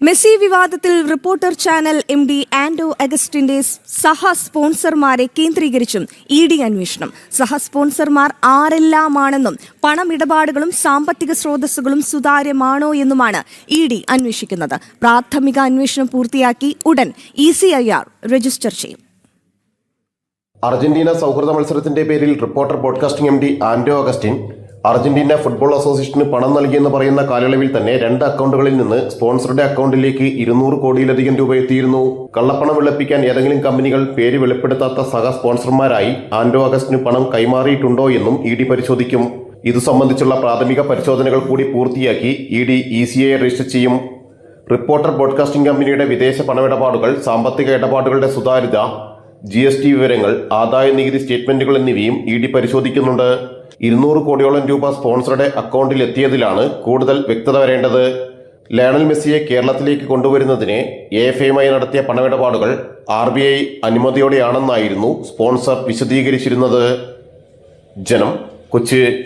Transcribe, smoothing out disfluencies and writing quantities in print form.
Messi വിവാദത്തിൽ reporter channel MD ആൻഡോ അഗസ്റ്റിന്റെ സഹ സ്പോൺസർമാരെ കേന്ദ്രീകരിച്ചും ED അന്വേഷണം. സഹ സ്പോൺസർമാർ ആരെല്ലാമാണെന്നും പണമിടപാടുകളും സാമ്പത്തിക സ്രോതസ്സുകളും സുതാര്യമാണോ എന്നുമാണ് ED അന്വേഷിക്കുന്നത്. പ്രാഥമിക അന്വേഷണം പൂർത്തിയാക്കി ഉടൻ ECIR രജിസ്റ്റർ ചെയ്യും. അർജന്റീന സൗഹൃദ മത്സരത്തിന്റെ പേരിൽ റിപ്പോർട്ടർ ബ്രോഡ്കാസ്റ്റിംഗ് MD ആൻഡോ അഗസ്റ്റിൻ അർജന്റീന ഫുട്ബോൾ അസോസിയേഷന് പണം നൽകിയെന്ന് പറയുന്ന കാലയളവിൽ തന്നെ 2 അക്കൗണ്ടുകളിൽ നിന്ന് സ്പോൺസറുടെ അക്കൗണ്ടിലേക്ക് 200 കോടിയിലധികം രൂപ എത്തിയിരുന്നു. കള്ളപ്പണം വെളുപ്പിക്കാൻ ഏതെങ്കിലും കമ്പനികൾ പേര് വെളിപ്പെടുത്താത്ത സഹ സ്പോൺസർമാരായി ആൻഡോ അഗസ്റ്റിന് പണം കൈമാറിയിട്ടുണ്ടോ എന്നും ED പരിശോധിക്കും. ഇതു സംബന്ധിച്ചുള്ള പ്രാഥമിക പരിശോധനകൾ കൂടി പൂർത്തിയാക്കി ED ECIR രജിസ്റ്റർ ചെയ്യും. റിപ്പോർട്ടർ ബ്രോഡ്കാസ്റ്റിംഗ് കമ്പനിയുടെ വിദേശ പണമിടപാടുകൾ, സാമ്പത്തിക ഇടപാടുകളുടെ സുതാര്യത, GST വിവരങ്ങൾ, ആദായ നികുതി സ്റ്റേറ്റ്മെന്റുകൾ എന്നിവയും ED പരിശോധിക്കുന്നുണ്ട്. 200 കോടിയോളം രൂപ സ്പോൺസറുടെ അക്കൗണ്ടിൽ എത്തിയതിലാണ് കൂടുതൽ വ്യക്തത വരേണ്ടത്. ലയണൽ മെസ്സിയെ കേരളത്തിലേക്ക് കൊണ്ടുവരുന്നതിന് AFAയുമായി നടത്തിയ പണമിടപാടുകൾ RBI അനുമതിയോടെയാണെന്നായിരുന്നു സ്പോൺസർ വിശദീകരിച്ചിരുന്നത്. ജനം, കൊച്ചി.